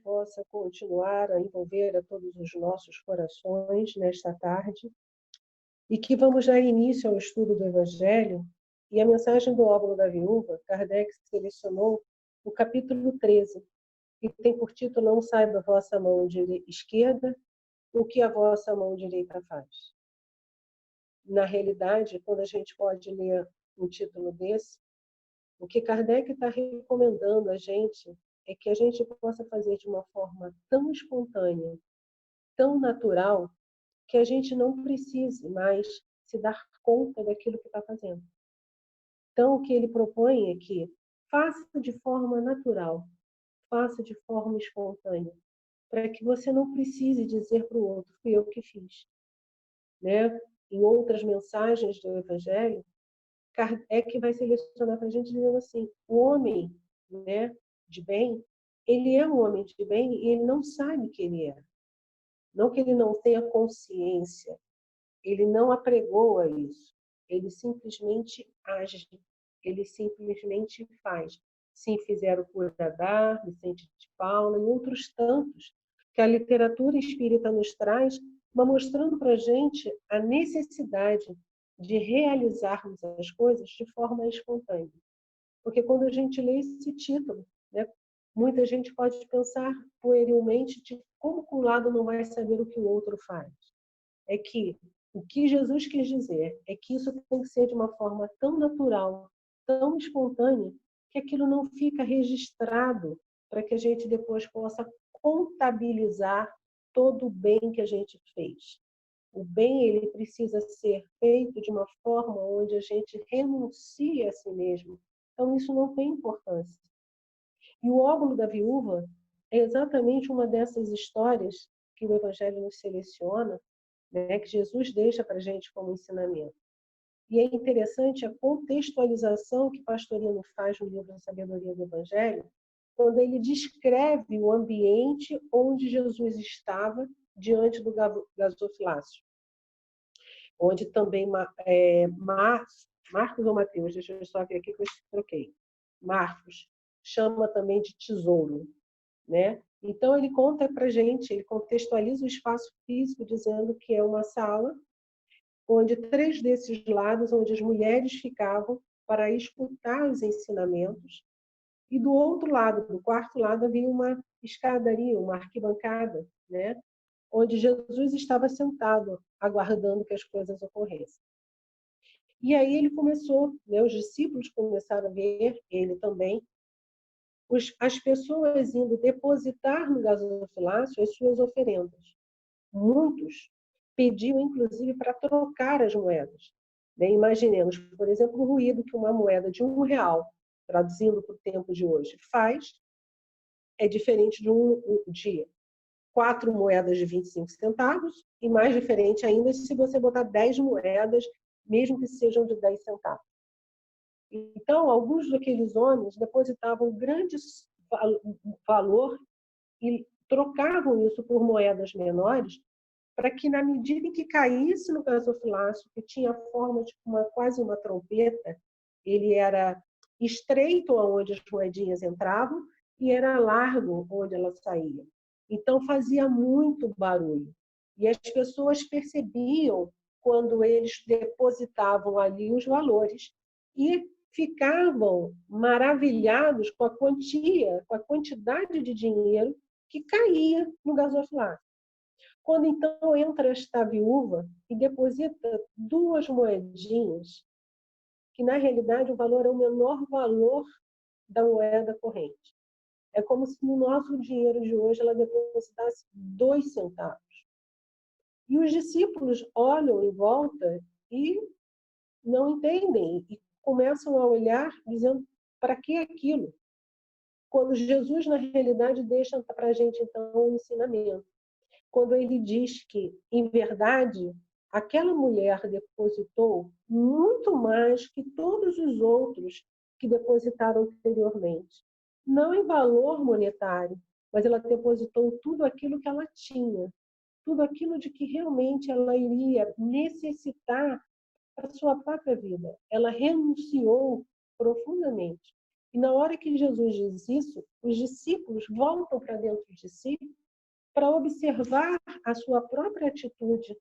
possa continuar a envolver a todos os nossos corações nesta tarde e que vamos dar início ao estudo do Evangelho. E a mensagem do óbolo da viúva, Kardec selecionou o capítulo 13, que tem por título Não saiba a vossa mão esquerda o que a vossa mão direita faz. Na realidade, quando a gente pode ler um título desse, o que Kardec está recomendando a gente é que a gente possa fazer de uma forma tão espontânea, tão natural, que a gente não precise mais se dar conta daquilo que está fazendo. Então, o que ele propõe é que faça de forma natural, faça de forma espontânea, para que você não precise dizer para o outro, fui eu que fiz. Né? Em outras mensagens do Evangelho, Kardec vai selecionar para a gente dizendo assim, o homem, né, de bem, ele é um homem de bem e ele não sabe que ele é. Não que ele não tenha consciência, ele não apregoa isso, ele simplesmente age, ele simplesmente faz. Sim, fizeram por Dadá, Vicente de Paula e outros tantos que a literatura espírita nos traz, mas mostrando para a gente a necessidade de realizarmos as coisas de forma espontânea. Porque quando a gente lê esse título, né, muita gente pode pensar puerilmente de como que um lado não vai saber o que o outro faz. É que o que Jesus quis dizer é que isso tem que ser de uma forma tão natural, tão espontânea, que aquilo não fica registrado para que a gente depois possa contabilizar todo o bem que a gente fez. O bem, ele precisa ser feito de uma forma onde a gente renuncie a si mesmo. Então, isso não tem importância. E o óbolo da viúva é exatamente uma dessas histórias que o Evangelho nos seleciona, né, que Jesus deixa para a gente como ensinamento. E é interessante a contextualização que Pastorino faz no livro Sabedoria do Evangelho, quando ele descreve o ambiente onde Jesus estava diante do gasofilácio. Onde também Marcos ou Mateus, deixa eu só ver aqui que eu troquei. Marcos chama também de tesouro, né? Então ele conta para a gente, ele contextualiza o espaço físico dizendo que é uma sala onde 3 desses lados, onde as mulheres ficavam para escutar os ensinamentos, e do outro lado, do quarto lado, havia uma escadaria, uma arquibancada, né? Onde Jesus estava sentado, aguardando que as coisas ocorressem. E aí ele começou, né, os discípulos começaram a ver, ele também, as pessoas indo depositar no gasofilácio as suas oferendas. Muitos pediam, inclusive, para trocar as moedas. Né? Imaginemos, por exemplo, o ruído que uma moeda de R$1, traduzindo para o tempo de hoje, faz, é diferente de 4 moedas de 25 centavos, e mais diferente ainda se você botar 10 moedas, mesmo que sejam de 10 centavos. Então, alguns daqueles homens depositavam grande valor e trocavam isso por moedas menores, para que, na medida em que caísse no gasofilácio, que tinha a forma de quase uma trompeta, ele era estreito onde as moedinhas entravam e era largo onde elas saíam. Então, fazia muito barulho. E as pessoas percebiam quando eles depositavam ali os valores e ficavam maravilhados com a quantia, com a quantidade de dinheiro que caía no gasofilácio. Quando então entra esta viúva e deposita 2 moedinhas, que na realidade o valor é o menor valor da moeda corrente. É como se no nosso dinheiro de hoje ela depositasse 2 centavos. E os discípulos olham em volta e não entendem, e começam a olhar dizendo, para que aquilo? Quando Jesus, na realidade, deixa para a gente, então, um ensinamento. Quando ele diz que, em verdade, aquela mulher depositou muito mais que todos os outros que depositaram anteriormente. Não em valor monetário, mas ela depositou tudo aquilo que ela tinha, tudo aquilo de que realmente ela iria necessitar para a sua própria vida. Ela renunciou profundamente. E na hora que Jesus diz isso, os discípulos voltam para dentro de si para observar a sua própria atitude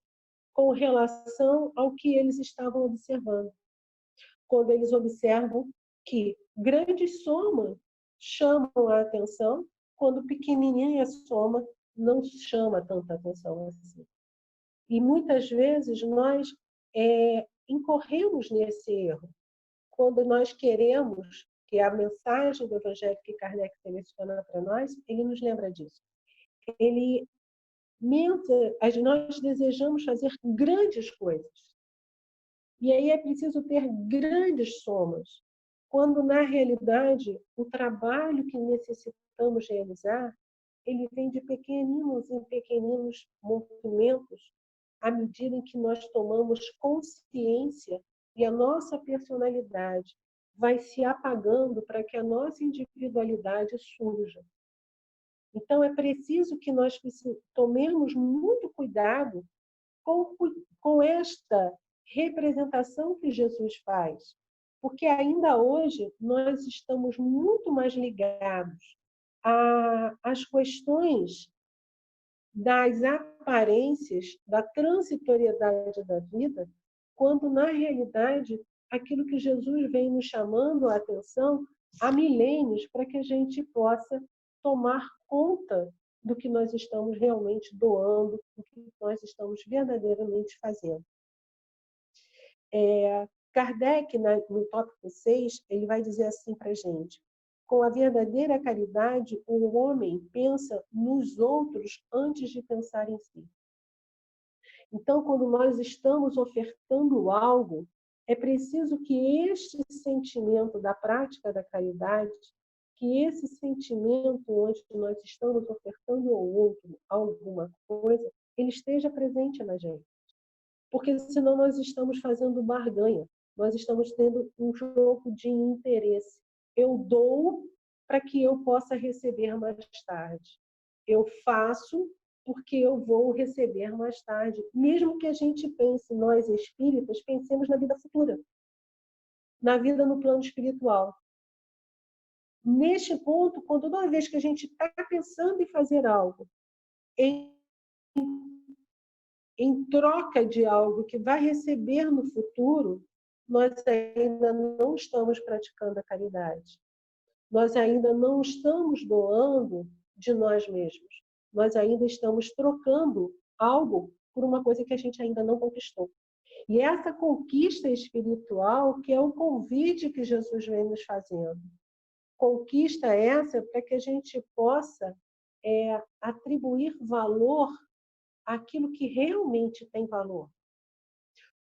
com relação ao que eles estavam observando. Quando eles observam que grandes somas chamam a atenção, quando pequenininha soma não chama tanta atenção assim. E muitas vezes nós incorremos nesse erro. Quando nós queremos que a mensagem do Evangelho que Kardec seleciona para nós, ele nos lembra disso. Nós desejamos fazer grandes coisas. E aí é preciso ter grandes somas, quando, na realidade, o trabalho que necessitamos realizar, ele vem de pequeninos em pequeninos movimentos, à medida em que nós tomamos consciência e a nossa personalidade vai se apagando para que a nossa individualidade surja. Então, é preciso que nós tomemos muito cuidado com esta representação que Jesus faz, porque ainda hoje nós estamos muito mais ligados às questões das aparências, da transitoriedade da vida, quando, na realidade, aquilo que Jesus vem nos chamando a atenção há milênios para que a gente possa tomar conta do que nós estamos realmente doando, do que nós estamos verdadeiramente fazendo. Kardec, no tópico 6, ele vai dizer assim para a gente: com a verdadeira caridade, o homem pensa nos outros antes de pensar em si. Então, quando nós estamos ofertando algo, é preciso que este sentimento da prática da caridade, que esse sentimento onde nós estamos ofertando ao outro alguma coisa, ele esteja presente na gente. Porque senão nós estamos fazendo barganha, nós estamos tendo um jogo de interesse. Eu dou para que eu possa receber mais tarde. Eu faço porque eu vou receber mais tarde. Mesmo que a gente pense, nós espíritas, pensemos na vida futura, na vida no plano espiritual. Neste ponto, quando toda vez que a gente está pensando em fazer algo, em troca de algo que vai receber no futuro, nós ainda não estamos praticando a caridade. Nós ainda não estamos doando de nós mesmos. Nós ainda estamos trocando algo por uma coisa que a gente ainda não conquistou. E essa conquista espiritual que é o convite que Jesus vem nos fazendo. Conquista essa para que a gente possa atribuir valor àquilo que realmente tem valor.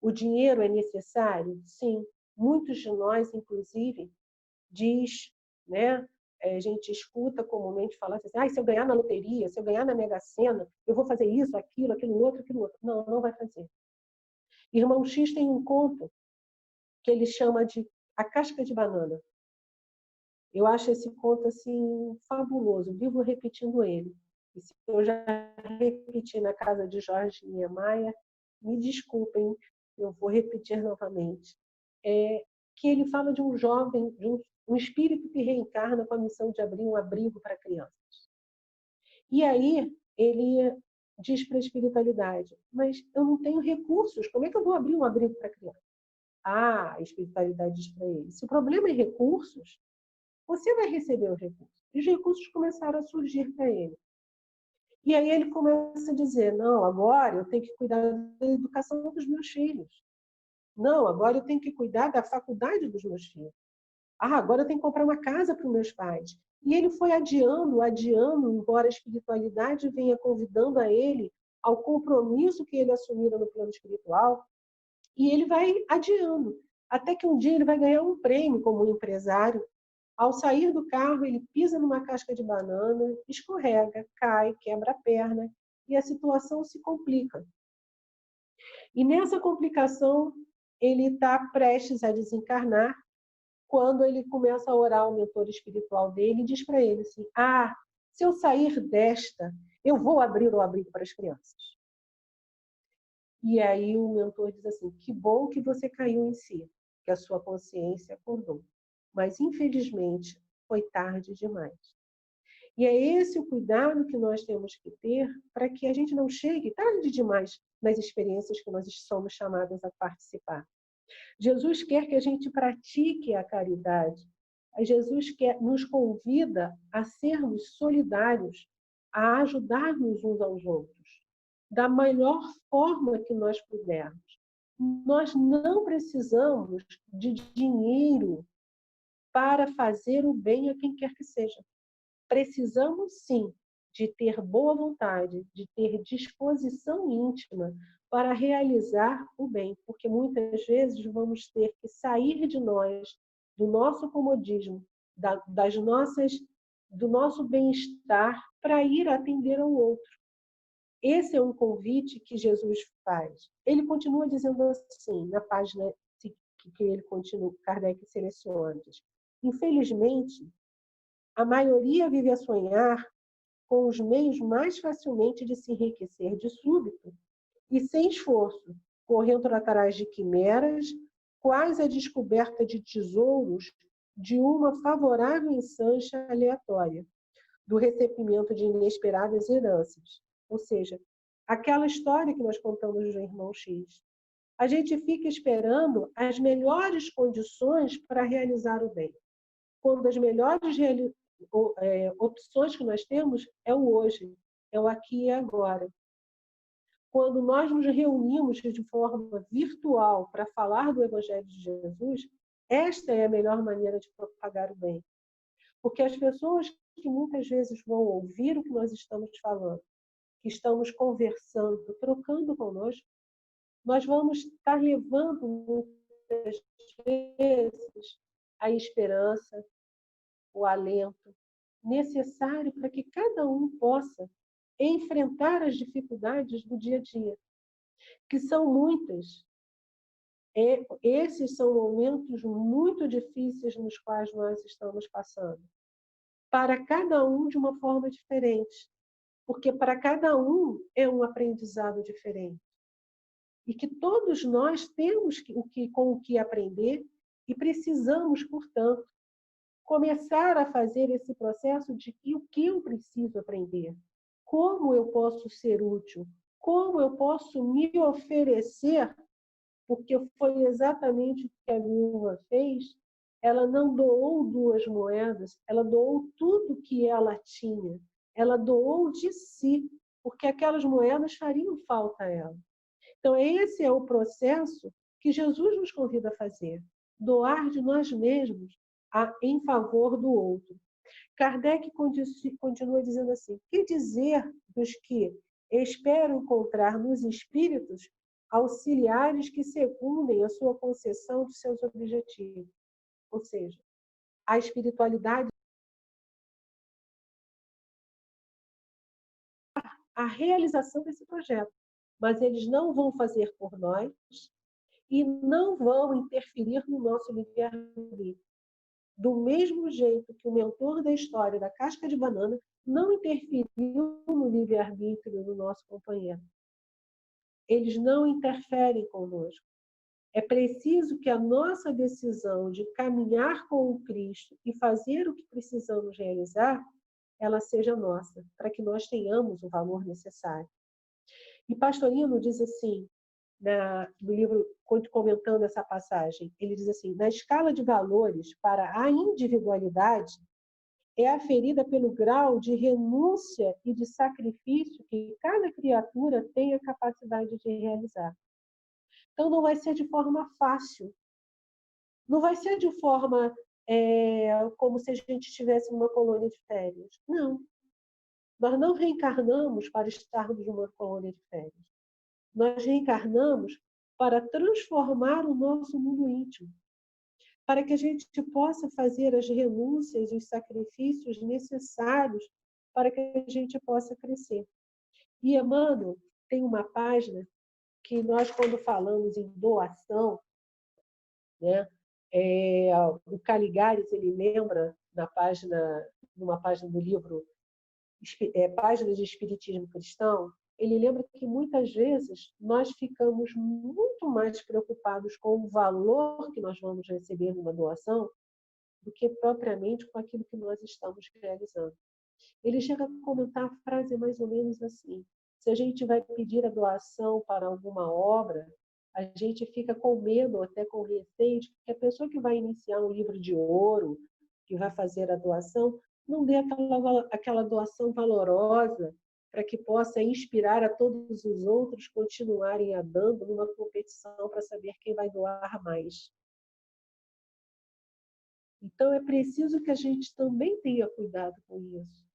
O dinheiro é necessário? Sim. Muitos de nós, inclusive, diz, né? A gente escuta comumente falar assim, se eu ganhar na loteria, se eu ganhar na Mega Sena, eu vou fazer isso, aquilo outro, aquilo outro. Não, não vai fazer. Irmão X tem um conto que ele chama de A Casca de Banana. Eu acho esse conto assim fabuloso, vivo repetindo ele. E se eu já repeti na casa de Jorge Niemeyer, me desculpem, eu vou repetir novamente. Que ele fala de um jovem, de um espírito que reencarna com a missão de abrir um abrigo para crianças. E aí ele diz para a espiritualidade, mas eu não tenho recursos, como é que eu vou abrir um abrigo para criança? A espiritualidade diz para ele, se o problema é recursos, você vai receber os recursos. E os recursos começaram a surgir para ele. E aí ele começa a dizer, não, agora eu tenho que cuidar da educação dos meus filhos. Não, agora eu tenho que cuidar da faculdade dos meus filhos. Agora eu tenho que comprar uma casa para os meus pais. E ele foi adiando, embora a espiritualidade venha convidando a ele ao compromisso que ele assumira no plano espiritual, e ele vai adiando, até que um dia ele vai ganhar um prêmio como empresário. Ao sair do carro, ele pisa numa casca de banana, escorrega, cai, quebra a perna, e a situação se complica. E nessa complicação, ele está prestes a desencarnar, quando ele começa a orar ao mentor espiritual dele e diz para ele assim, se eu sair desta, eu vou abrir o abrigo para as crianças. E aí o mentor diz assim, que bom que você caiu em si, que a sua consciência acordou. mas infelizmente foi tarde demais. E é esse o cuidado que nós temos que ter para que a gente não chegue tarde demais nas experiências que nós somos chamadas a participar. Jesus quer que a gente pratique a caridade. Jesus nos convida a sermos solidários, a ajudarmos uns aos outros, da melhor forma que nós pudermos. Nós não precisamos de dinheiro para fazer o bem a quem quer que seja. Precisamos, sim, de ter boa vontade, de ter disposição íntima para realizar o bem, porque muitas vezes vamos ter que sair de nós, do nosso comodismo, do nosso bem-estar, para ir atender ao outro. Esse é um convite que Jesus faz. Ele continua dizendo assim, na página que ele continua, Kardec seleciona. Infelizmente, a maioria vive a sonhar com os meios mais facilmente de se enriquecer de súbito e sem esforço, correndo atrás de quimeras, quais a descoberta de tesouros de uma favorável ensancha aleatória, do recebimento de inesperadas heranças. Ou seja, aquela história que nós contamos do irmão X. A gente fica esperando as melhores condições para realizar o bem. Quando as melhores opções que nós temos é o hoje, é o aqui e agora. Quando nós nos reunimos de forma virtual para falar do Evangelho de Jesus, esta é a melhor maneira de propagar o bem. Porque as pessoas que muitas vezes vão ouvir o que nós estamos falando, que estamos conversando, trocando conosco, nós vamos estar levando muitas vezes a esperança, o alento necessário para que cada um possa enfrentar as dificuldades do dia a dia, que são muitas. Esses são momentos muito difíceis nos quais nós estamos passando. Para cada um de uma forma diferente, porque para cada um é um aprendizado diferente. E que todos nós temos com o que aprender e precisamos, portanto, começar a fazer esse processo de o que eu preciso aprender, como eu posso ser útil, como eu posso me oferecer, porque foi exatamente o que a viúva fez. Ela não doou 2 moedas, ela doou tudo que ela tinha. Ela doou de si, porque aquelas moedas fariam falta a ela. Então, esse é o processo que Jesus nos convida a fazer, doar de nós mesmos em favor do outro. Kardec continua dizendo assim: que dizer dos que esperam encontrar nos espíritos auxiliares que secundem a sua concessão de seus objetivos? Ou seja, a espiritualidade, a realização desse projeto, mas eles não vão fazer por nós e não vão interferir no nosso livre-arbítrio. Do mesmo jeito que o mentor da história da casca de banana não interferiu no livre-arbítrio do nosso companheiro. Eles não interferem conosco. É preciso que a nossa decisão de caminhar com o Cristo e fazer o que precisamos realizar, ela seja nossa, para que nós tenhamos o valor necessário. E Pastorino diz assim, no livro, comentando essa passagem, ele diz assim: na escala de valores para a individualidade, é aferida pelo grau de renúncia e de sacrifício que cada criatura tem a capacidade de realizar. Então, não vai ser de forma fácil. Não vai ser de forma como se a gente estivesse numa colônia de férias. Não. Nós não reencarnamos para estarmos numa colônia de férias. Nós reencarnamos para transformar o nosso mundo íntimo, para que a gente possa fazer as renúncias e os sacrifícios necessários para que a gente possa crescer. E Emmanuel tem uma página que nós, quando falamos em doação, né, o Caligares, ele lembra numa página do livro Páginas de Espiritismo Cristão, ele lembra que muitas vezes nós ficamos muito mais preocupados com o valor que nós vamos receber numa doação do que propriamente com aquilo que nós estamos realizando. Ele chega a comentar a frase mais ou menos assim: se a gente vai pedir a doação para alguma obra, a gente fica com medo, até com receio, de que a pessoa que vai iniciar um livro de ouro, que vai fazer a doação, não dê aquela doação valorosa para que possa inspirar a todos os outros continuarem a dando numa competição para saber quem vai doar mais. Então, é preciso que a gente também tenha cuidado com isso.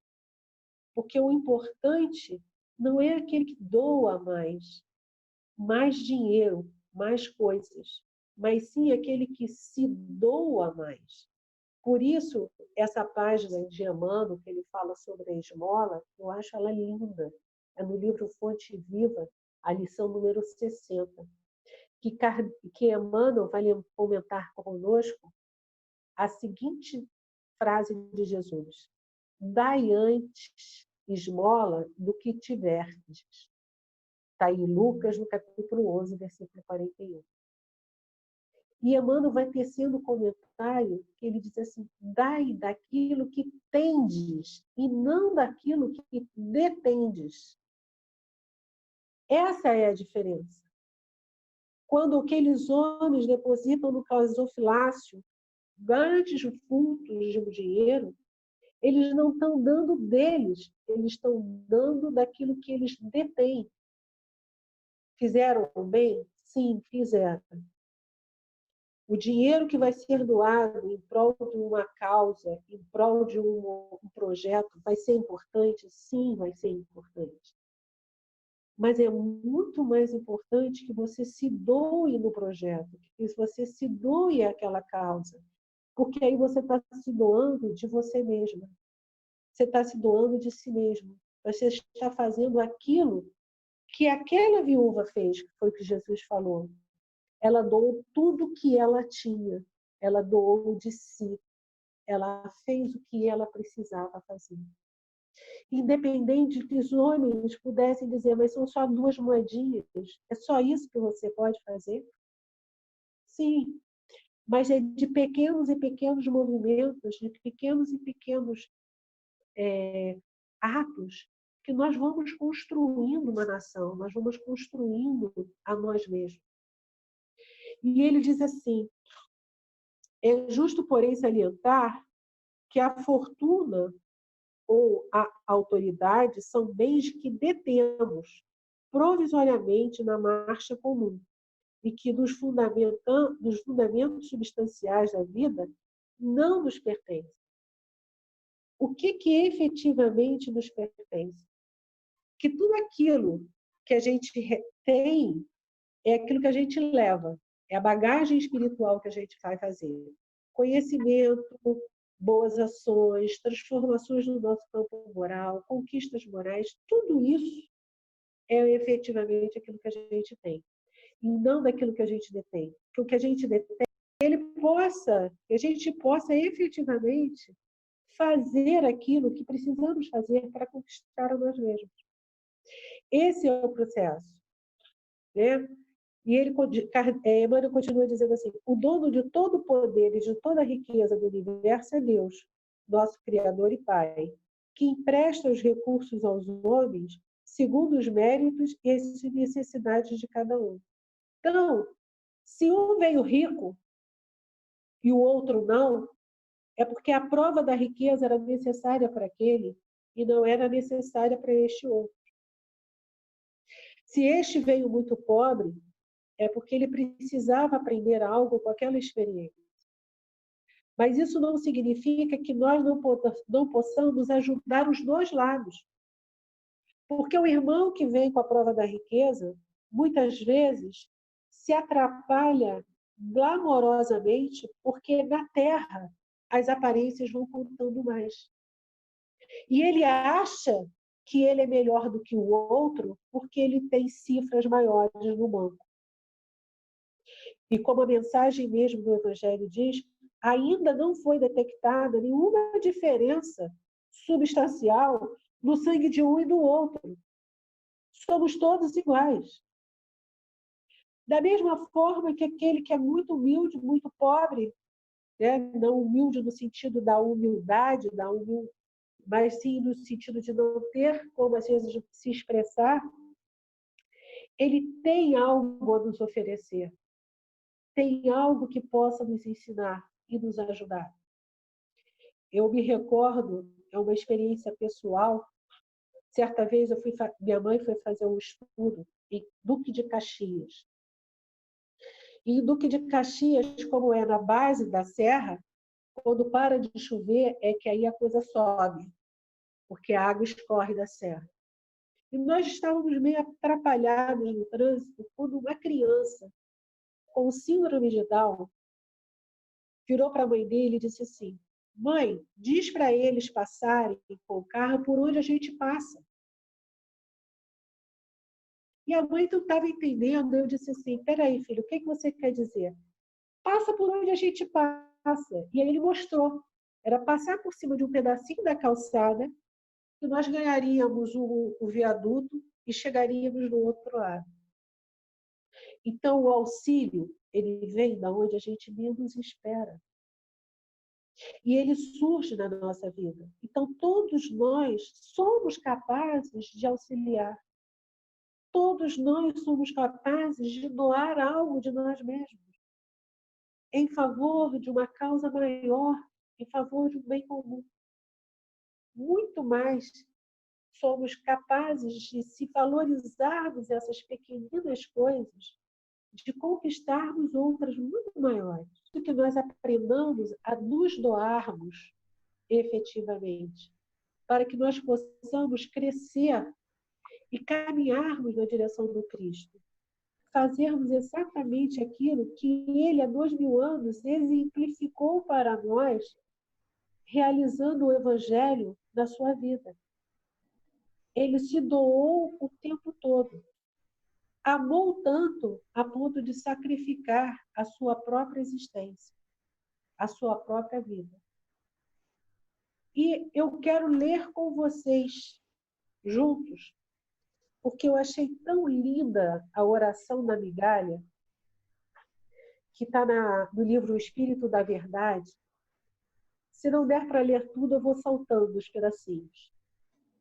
Porque o importante não é aquele que doa mais dinheiro, mais coisas, mas sim aquele que se doa mais. Por isso, essa página de Emmanuel, que ele fala sobre a esmola, eu acho ela linda. É no livro Fonte Viva, a lição número 60, que Emmanuel vai comentar conosco a seguinte frase de Jesus: dai antes esmola do que tiverdes. Está em Lucas, no capítulo 11, versículo 41. E Emmanuel vai tecendo um comentário que ele diz assim: dai daquilo que tendes e não daquilo que detendes. Essa é a diferença. Quando aqueles homens depositam no gasofilácio grandes fundos de dinheiro, eles não estão dando deles, eles estão dando daquilo que eles detêm. Fizeram o bem? Sim, fizeram. O dinheiro que vai ser doado em prol de uma causa, em prol de um projeto, vai ser importante? Sim, vai ser importante. Mas é muito mais importante que você se doe no projeto, que você se doe àquela causa. Porque aí você está se doando de você mesma. Você está se doando de si mesmo. Você está fazendo aquilo que aquela viúva fez, que foi o que Jesus falou. Ela doou tudo o que ela tinha. Ela doou de si. Ela fez o que ela precisava fazer. Independente de que os homens pudessem dizer, mas são só 2 moedinhas, é só isso que você pode fazer? Sim, mas é de pequenos e pequenos movimentos, de pequenos e pequenos atos que nós vamos construindo uma nação, nós vamos construindo a nós mesmos. E ele diz assim: é justo, porém, salientar que a fortuna ou a autoridade são bens que detemos provisoriamente na marcha comum e que dos fundamentos substanciais da vida não nos pertencem. O que efetivamente nos pertence? Que tudo aquilo que a gente tem é aquilo que a gente leva, é a bagagem espiritual que a gente vai fazer. Conhecimento, boas ações, transformações no nosso campo moral, conquistas morais, tudo isso é efetivamente aquilo que a gente tem. E não daquilo que a gente detém. Que o que a gente detém, que a gente possa efetivamente fazer aquilo que precisamos fazer para conquistar a nós mesmos. Esse é o processo. Né? E Emmanuel continua dizendo assim: o dono de todo o poder e de toda a riqueza do universo é Deus, nosso Criador e Pai, que empresta os recursos aos homens segundo os méritos e as necessidades de cada um. Então, se um veio rico e o outro não, é porque a prova da riqueza era necessária para aquele e não era necessária para este outro. Se este veio muito pobre, é porque ele precisava aprender algo com aquela experiência. Mas isso não significa que nós não possamos ajudar os dois lados. Porque o irmão que vem com a prova da riqueza, muitas vezes, se atrapalha glamorosamente, porque na Terra as aparências vão contando mais. E ele acha que ele é melhor do que o outro porque ele tem cifras maiores no banco. E como a mensagem mesmo do Evangelho diz, ainda não foi detectada nenhuma diferença substancial no sangue de um e do outro. Somos todos iguais. Da mesma forma que aquele que é muito humilde, muito pobre, né? Não humilde no sentido da humildade, mas sim no sentido de não ter como, às vezes, se expressar, ele tem algo a nos oferecer, tem algo que possa nos ensinar e nos ajudar. Eu me recordo, é uma experiência pessoal, certa vez minha mãe foi fazer um estudo em Duque de Caxias. E em Duque de Caxias, como é na base da serra, quando para de chover é que aí a coisa sobe, porque a água escorre da serra. E nós estávamos meio atrapalhados no trânsito quando uma criança com síndrome de Down virou para a mãe dele e disse assim: mãe, diz para eles passarem com o carro por onde a gente passa. E a mãe não estava entendendo. Eu disse assim: peraí, filho, o que você quer dizer? Passa por onde a gente passa. E aí ele mostrou. Era passar por cima de um pedacinho da calçada que nós ganharíamos o viaduto e chegaríamos no outro lado. Então, o auxílio, ele vem da onde a gente menos espera. E ele surge na nossa vida. Então, todos nós somos capazes de auxiliar. Todos nós somos capazes de doar algo de nós mesmos em favor de uma causa maior, em favor de um bem comum. Muito mais somos capazes de, se valorizarmos essas pequeninas coisas, de conquistarmos outras muito maiores. Do que nós aprendamos a nos doarmos efetivamente, para que nós possamos crescer e caminharmos na direção do Cristo. Fazermos exatamente aquilo que ele, há 2000 anos, exemplificou para nós, realizando o Evangelho na sua vida. Ele se doou o tempo todo. Amou tanto a ponto de sacrificar a sua própria existência, a sua própria vida. E eu quero ler com vocês, juntos, porque eu achei tão linda a oração da migalha, que está no livro O Espírito da Verdade. Se não der para ler tudo, eu vou saltando os pedacinhos.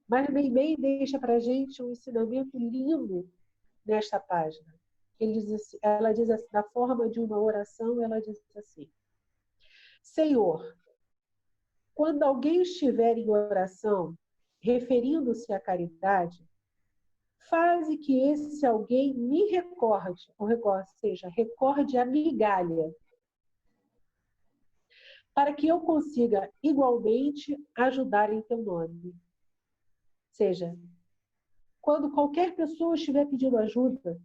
Mas Meimei deixa para a gente um ensinamento lindo nesta página. Ela diz assim, na forma de uma oração, ela diz assim: Senhor, quando alguém estiver em oração, referindo-se à caridade, faze que esse alguém me recorde, ou seja, recorde a migalha, para que eu consiga igualmente ajudar em teu nome. Ou seja, quando qualquer pessoa estiver pedindo ajuda,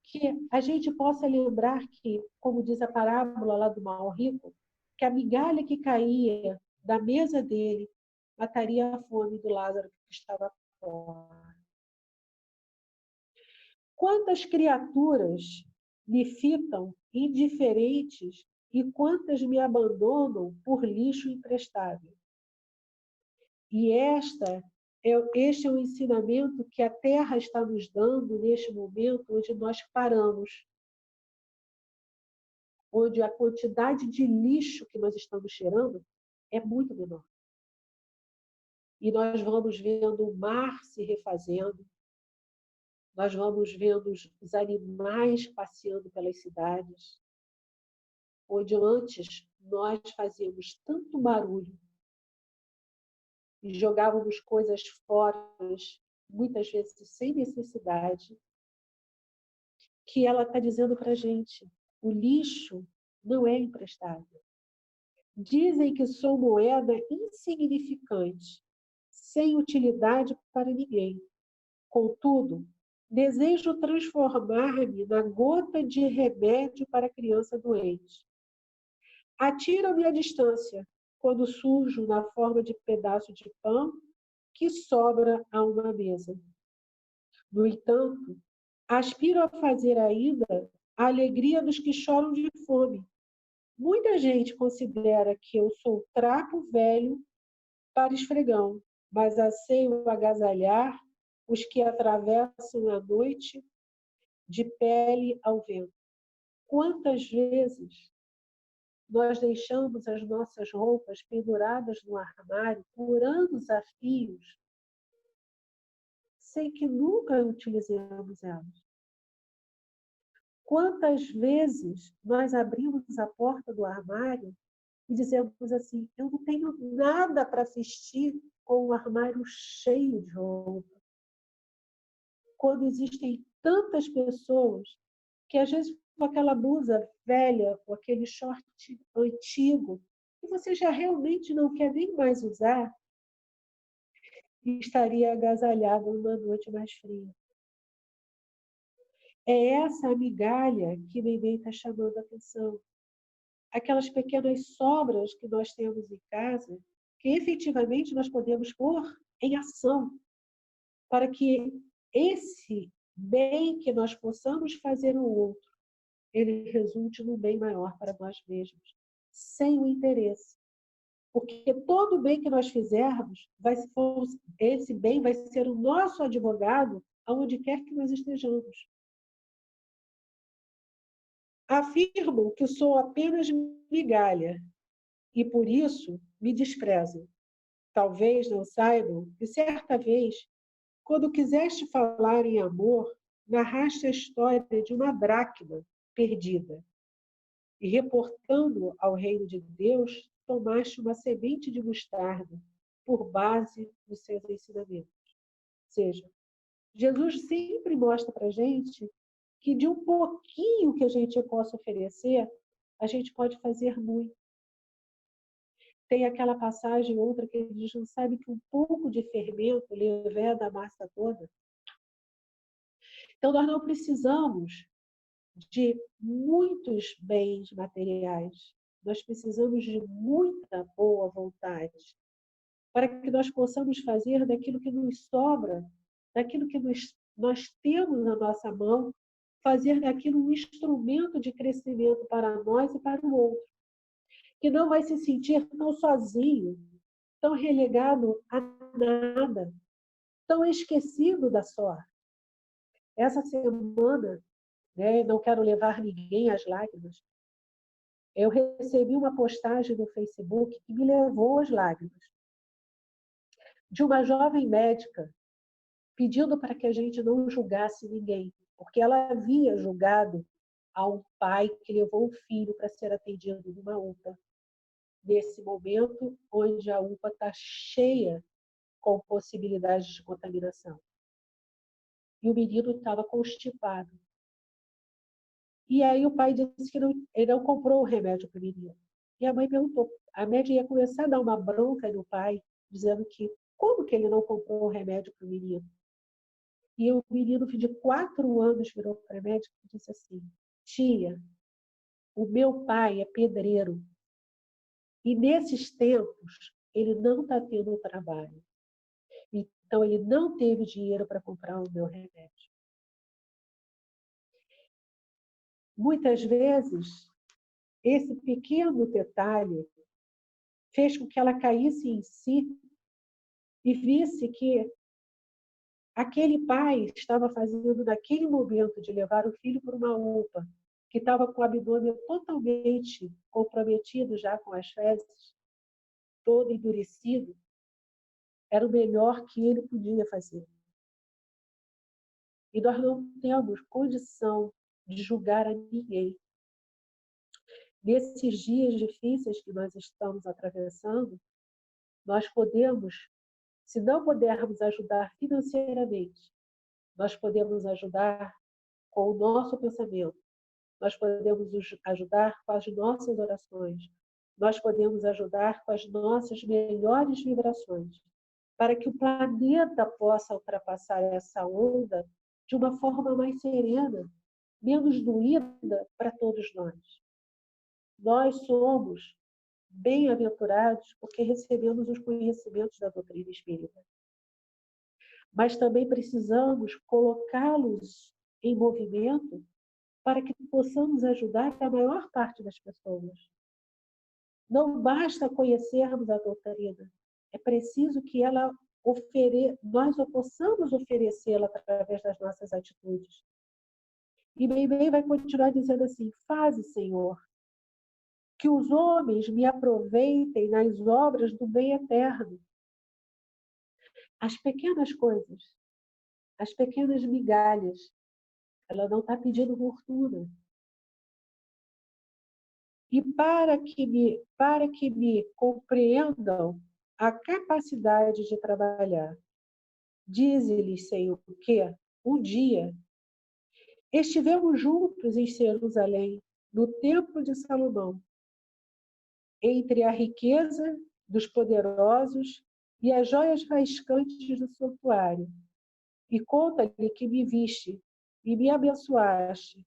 que a gente possa lembrar que, como diz a parábola lá do mal rico, que a migalha que caía da mesa dele mataria a fome do Lázaro que estava fora. Quantas criaturas me fitam indiferentes e quantas me abandonam por lixo imprestável. E este é o ensinamento que a Terra está nos dando neste momento onde nós paramos, onde a quantidade de lixo que nós estamos cheirando é muito menor. E nós vamos vendo o mar se refazendo, nós vamos vendo os animais passeando pelas cidades, onde antes nós fazíamos tanto barulho e jogávamos coisas fora, muitas vezes sem necessidade, que ela está dizendo para a gente: o lixo não é emprestável. Dizem que sou moeda insignificante, sem utilidade para ninguém. Contudo, desejo transformar-me na gota de remédio para a criança doente. Atiro-me à distância quando surjo na forma de pedaço de pão que sobra a uma mesa. No entanto, aspiro a fazer ainda a alegria dos que choram de fome. Muita gente considera que eu sou trapo velho para esfregão, mas anseio agasalhar os que atravessam a noite de pele ao vento. Quantas vezes nós deixamos as nossas roupas penduradas no armário por anos a fios, sem que nunca utilizemos elas? Quantas vezes nós abrimos a porta do armário e dizemos assim: eu não tenho nada para vestir com o armário cheio de roupa. Quando existem tantas pessoas que às vezes com aquela blusa velha, com aquele short antigo, que você já realmente não quer nem mais usar, e estaria agasalhado numa noite mais fria. É essa migalha que Meimei está chamando a atenção. Aquelas pequenas sobras que nós temos em casa, que efetivamente nós podemos pôr em ação, para que esse bem que nós possamos fazer ao outro, ele resulte num bem maior para nós mesmos, sem o interesse. Porque todo bem que nós fizermos, esse bem vai ser o nosso advogado aonde quer que nós estejamos. Afirmam que sou apenas migalha e por isso me desprezam. Talvez não saibam que certa vez, quando quiseste falar em amor, narraste a história de uma dracma perdida e, reportando ao reino de Deus, tomaste uma semente de mostarda por base dos seus ensinamentos. Ou seja, Jesus sempre mostra para a gente que de um pouquinho que a gente possa oferecer, a gente pode fazer muito. Tem aquela passagem, outra, que ele diz: não sabe que um pouco de fermento leveda a massa toda? Então, nós não precisamos de muitos bens materiais. Nós precisamos de muita boa vontade para que nós possamos fazer daquilo que nos sobra, daquilo que nós temos na nossa mão, fazer daquilo um instrumento de crescimento para nós e para o outro, que não vai se sentir tão sozinho, tão relegado a nada, tão esquecido da sorte. Essa semana, né, não quero levar ninguém às lágrimas, eu recebi uma postagem no Facebook que me levou às lágrimas, de uma jovem médica pedindo para que a gente não julgasse ninguém, porque ela havia julgado a um pai que levou o filho para ser atendido numa UPA, nesse momento onde a UPA está cheia com possibilidades de contaminação. E o menino estava constipado. E aí o pai disse que ele não comprou o remédio para o menino. E a mãe perguntou, a médica ia começar a dar uma bronca no pai, dizendo que como que ele não comprou o remédio para o menino? E o menino de 4 anos virou para a médica e disse assim: tia, o meu pai é pedreiro e nesses tempos ele não está tendo trabalho. Então ele não teve dinheiro para comprar o meu remédio. Muitas vezes, esse pequeno detalhe fez com que ela caísse em si e visse que aquele pai estava fazendo, naquele momento de levar o filho para uma UPA, que estava com o abdômen totalmente comprometido já com as fezes, todo endurecido, era o melhor que ele podia fazer. E nós não temos condição de julgar a ninguém. Nesses dias difíceis que nós estamos atravessando, nós podemos, se não pudermos ajudar financeiramente, nós podemos ajudar com o nosso pensamento, nós podemos ajudar com as nossas orações, nós podemos ajudar com as nossas melhores vibrações, para que o planeta possa ultrapassar essa onda de uma forma mais serena, menos doída para todos nós. Nós somos bem-aventurados porque recebemos os conhecimentos da doutrina espírita. Mas também precisamos colocá-los em movimento para que possamos ajudar a maior parte das pessoas. Não basta conhecermos a doutrina, é preciso que nós possamos oferecê-la através das nossas atitudes. E Meimei vai continuar dizendo assim: faze, Senhor, que os homens me aproveitem nas obras do bem eterno. As pequenas coisas, as pequenas migalhas, ela não está pedindo fortuna. E para que me compreendam a capacidade de trabalhar, dize-lhes, Senhor, que um dia estivemos juntos em Jerusalém, no templo de Salomão, entre a riqueza dos poderosos e as joias faiscantes do santuário. E conta-lhe que me viste e me abençoaste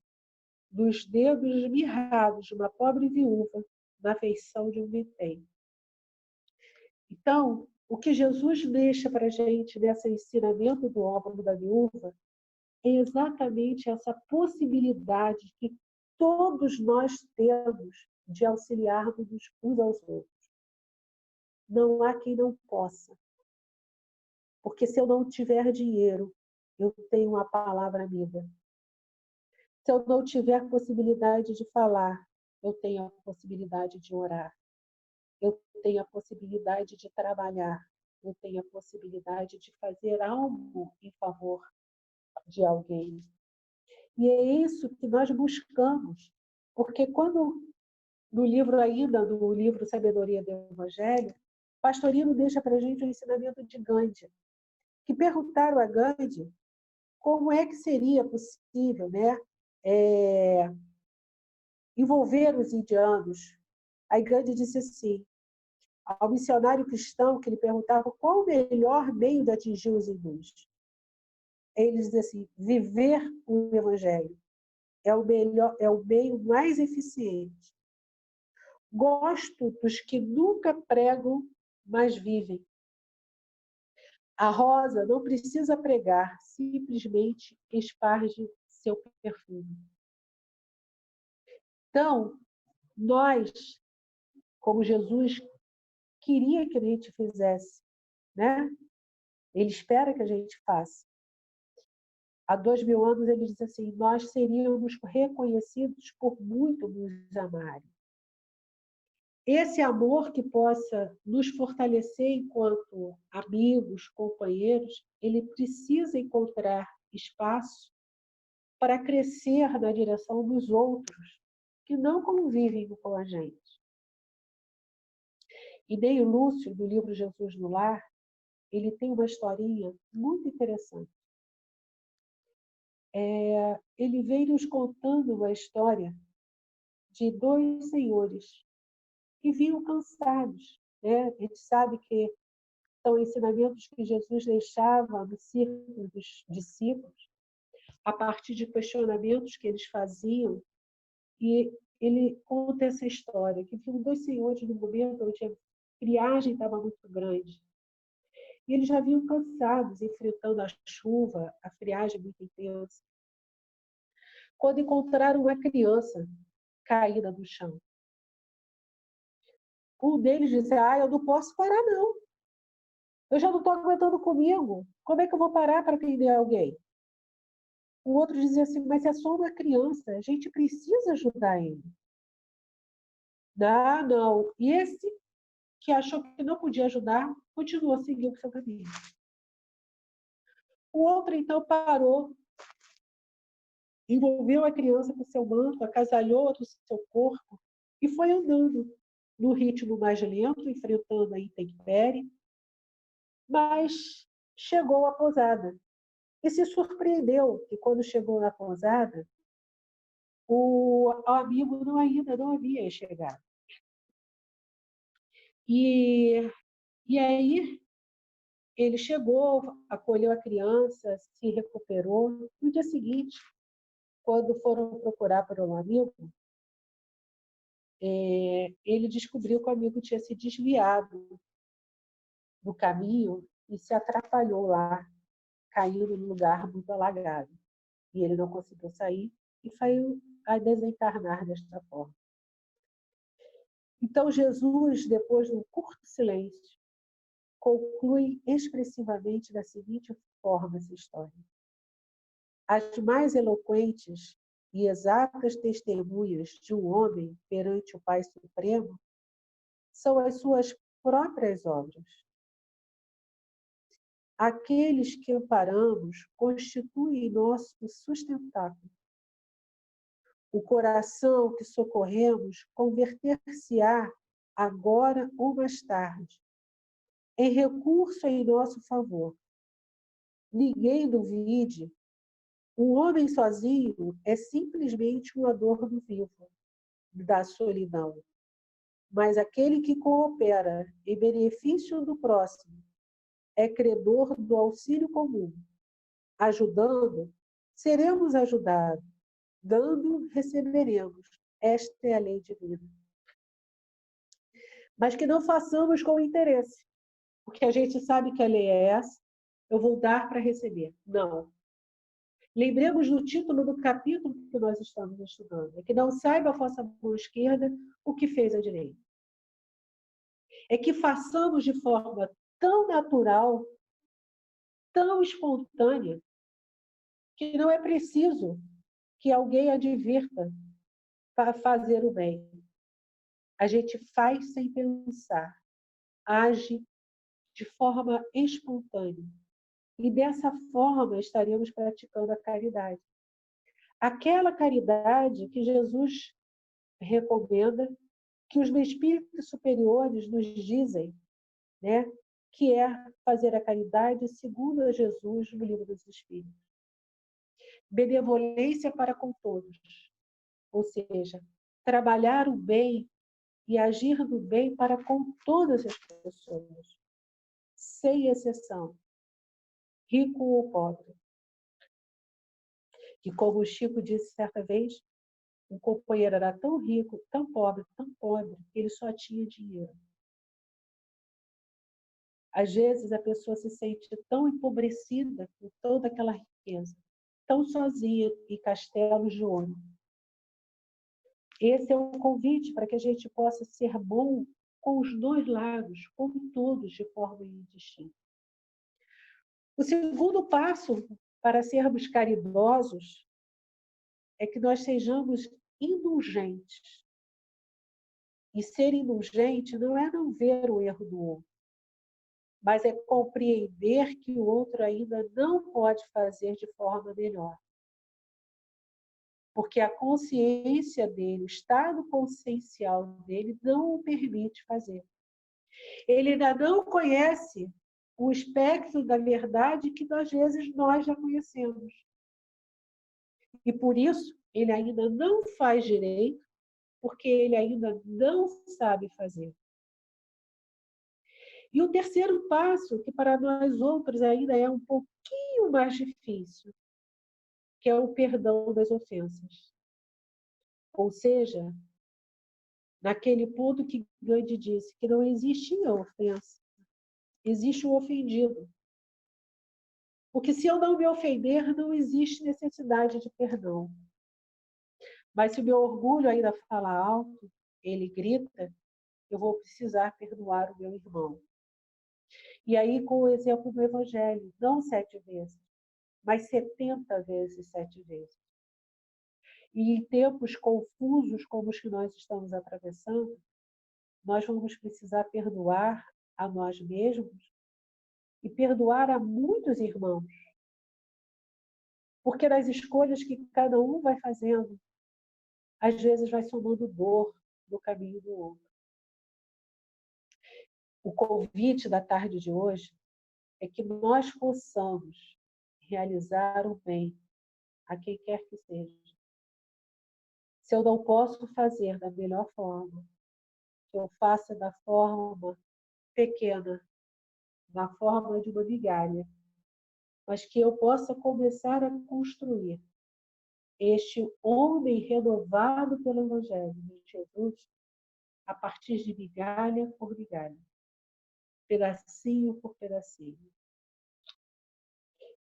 dos dedos mirrados de uma pobre viúva na feição de um vintém. Então, o que Jesus deixa para a gente nesse ensinamento do óbolo da viúva é exatamente essa possibilidade que todos nós temos de auxiliarmos uns aos outros. Não há quem não possa. Porque se eu não tiver dinheiro, eu tenho uma palavra amiga. Se eu não tiver possibilidade de falar, eu tenho a possibilidade de orar. Eu tenho a possibilidade de trabalhar. Eu tenho a possibilidade de fazer algo em favor de alguém. E é isso que nós buscamos. Porque quando, no livro Sabedoria do Evangelho, Pastorino deixa para a gente o ensinamento de Gandhi, que perguntaram a Gandhi como é que seria possível, né, envolver os indianos. Aí Gandhi disse assim, ao missionário cristão que lhe perguntava qual o melhor meio de atingir os hindus. Ele diz assim, viver o evangelho é o meio mais eficiente. Gosto dos que nunca pregam, mas vivem. A rosa não precisa pregar, simplesmente esparge seu perfume. Então, nós, como Jesus queria que a gente fizesse, né? Ele espera que a gente faça. Há 2000 anos ele diz assim, nós seríamos reconhecidos por muito nos amarem. Esse amor que possa nos fortalecer enquanto amigos, companheiros, ele precisa encontrar espaço para crescer na direção dos outros que não convivem com a gente. E Neio Lúcio, do livro Jesus no Lar, ele tem uma historinha muito interessante. Ele vem nos contando uma história de dois senhores que vinham cansados. Né? A gente sabe que são ensinamentos que Jesus deixava no círculo dos discípulos, a partir de questionamentos que eles faziam. E ele conta essa história, que vinham dois senhores no momento onde a friagem estava muito grande. E eles já vinham cansados, enfrentando a chuva, a friagem muito intensa, quando encontraram uma criança caída no chão. Um deles disse, eu não posso parar, não. Eu já não estou aguentando comigo. Como é que eu vou parar para atender alguém? O outro dizia assim, mas é só uma criança, a gente precisa ajudar ele. Não. E esse que achou que não podia ajudar, continuou seguindo o seu caminho. O outro, então, parou, envolveu a criança com seu manto, agasalhou o seu corpo e foi andando no ritmo mais lento, enfrentando a intempérie, mas chegou à pousada. E se surpreendeu que, quando chegou na pousada, o amigo ainda não havia chegado. E aí ele chegou, acolheu a criança, se recuperou. No dia seguinte, quando foram procurar por um amigo, ele descobriu que o amigo tinha se desviado do caminho e se atrapalhou lá, caindo num lugar muito alagado. E ele não conseguiu sair e saiu a desencarnar desta forma. Então, Jesus, depois de um curto silêncio, conclui expressivamente da seguinte forma essa história. As mais eloquentes e exatas testemunhas de um homem perante o Pai Supremo são as suas próprias obras. Aqueles que amparamos constituem nosso sustentáculo. O coração que socorremos converter-se-á, agora ou mais tarde, em recurso em nosso favor. Ninguém duvide, um homem sozinho é simplesmente um adorno vivo da solidão. Mas aquele que coopera em benefício do próximo é credor do auxílio comum. Ajudando, seremos ajudados. Dando, receberemos. Esta é a lei divina. Mas que não façamos com interesse, porque a gente sabe que a lei é essa, eu vou dar para receber. Não. Lembremos do título do capítulo que nós estamos estudando. É que não saiba a vossa mão esquerda o que fez a direita. É que façamos de forma tão natural, tão espontânea, que não é preciso que alguém advirta para fazer o bem. A gente faz sem pensar, age de forma espontânea. E dessa forma estaremos praticando a caridade. Aquela caridade que Jesus recomenda, que os espíritos superiores nos dizem, né, que é fazer a caridade segundo a Jesus no Livro dos Espíritos. Benevolência para com todos, ou seja, trabalhar o bem e agir do bem para com todas as pessoas, sem exceção, rico ou pobre. E como o Chico disse certa vez, um companheiro era tão rico, tão pobre, que ele só tinha dinheiro. Às vezes a pessoa se sente tão empobrecida com toda aquela riqueza, tão sozinha em castelos de ouro. Esse é um convite para que a gente possa ser bom com os dois lados, com todos de forma indistinta. O segundo passo para sermos caridosos é que nós sejamos indulgentes. E ser indulgente não é não ver o erro do outro, mas é compreender que o outro ainda não pode fazer de forma melhor. Porque a consciência dele, o estado consciencial dele não o permite fazer. Ele ainda não conhece o espectro da verdade que às vezes nós já conhecemos. E por isso ele ainda não faz direito, porque ele ainda não sabe fazer. E o terceiro passo, que para nós outros ainda é um pouquinho mais difícil, que é o perdão das ofensas. Ou seja, naquele ponto que Gandhi disse, que não existe a ofensa, existe o ofendido. Porque se eu não me ofender, não existe necessidade de perdão. Mas se o meu orgulho ainda fala alto, ele grita, eu vou precisar perdoar o meu irmão. E aí, com o exemplo do Evangelho, não 7 vezes, mas 70 vezes 7 vezes. E em tempos confusos como os que nós estamos atravessando, nós vamos precisar perdoar a nós mesmos e perdoar a muitos irmãos. Porque nas escolhas que cada um vai fazendo, às vezes vai somando dor no caminho do outro. O convite da tarde de hoje é que nós possamos realizar o bem a quem quer que seja. Se eu não posso fazer da melhor forma, que eu faça da forma pequena, na forma de uma migalha, mas que eu possa começar a construir este homem renovado pelo Evangelho de Jesus a partir de migalha por migalha, pedacinho por pedacinho.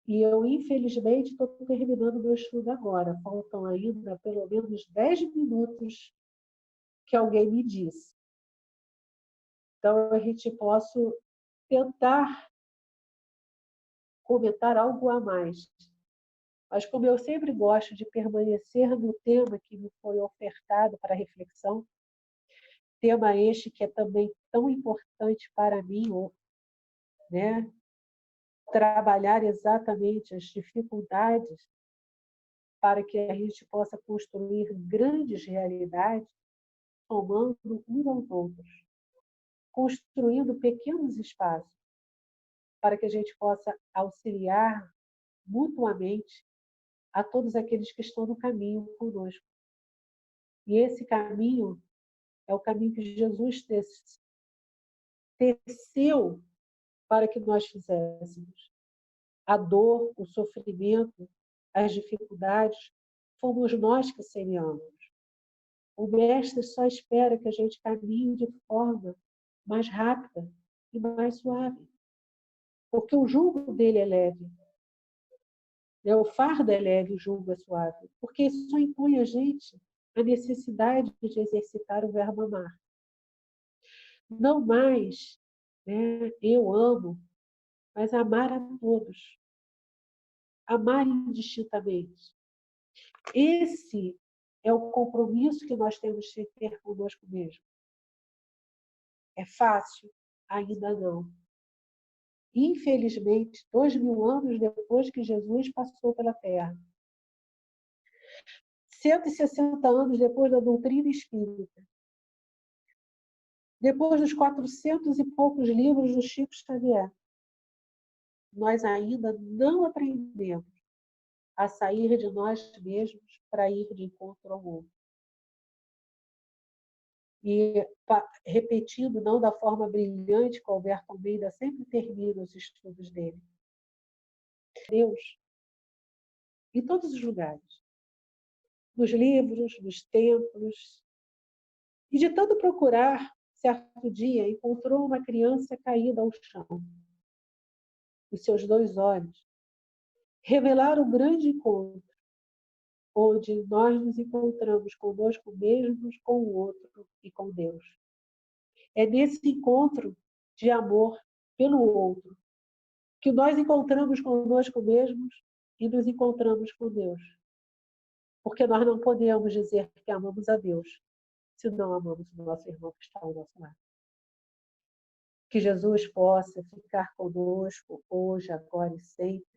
E eu, infelizmente, estou terminando meu estudo agora. Faltam ainda pelo menos 10 minutos que alguém me disse. Então, a gente possa tentar comentar algo a mais. Mas como eu sempre gosto de permanecer no tema que me foi ofertado para reflexão, tema este que é também tão importante para mim, né? Trabalhar exatamente as dificuldades para que a gente possa construir grandes realidades, somando uns aos outros, construindo pequenos espaços para que a gente possa auxiliar mutuamente a todos aqueles que estão no caminho conosco. E esse caminho é o caminho que Jesus teceu para que nós fizéssemos. A dor, o sofrimento, as dificuldades, fomos nós que semeamos. O Mestre só espera que a gente caminhe de forma mais rápida e mais suave, porque o jugo dele é leve. O fardo é leve, o jugo é suave, porque isso só impõe a gente a necessidade de exercitar o verbo amar. Não mais, né, eu amo, mas amar a todos. Amar indistintamente. Esse é o compromisso que nós temos de ter conosco mesmo. É fácil? Ainda não. Infelizmente, 2000 anos depois que Jesus passou pela Terra, 160 anos depois da doutrina espírita, depois dos 400 e poucos livros do Chico Xavier, nós ainda não aprendemos a sair de nós mesmos para ir de encontro ao outro. E repetindo, não da forma brilhante que Alberto Almeida sempre termina os estudos dele. Deus, em todos os lugares, nos livros, nos templos. E de tanto procurar, certo dia, encontrou uma criança caída ao chão. Os seus 2 olhos revelaram um grande encontro, onde nós nos encontramos conosco mesmos, com o outro e com Deus. É nesse encontro de amor pelo outro que nós encontramos conosco mesmos e nos encontramos com Deus. Porque nós não podemos dizer que amamos a Deus se não amamos o nosso irmão que está ao nosso lado. Que Jesus possa ficar conosco hoje, agora e sempre,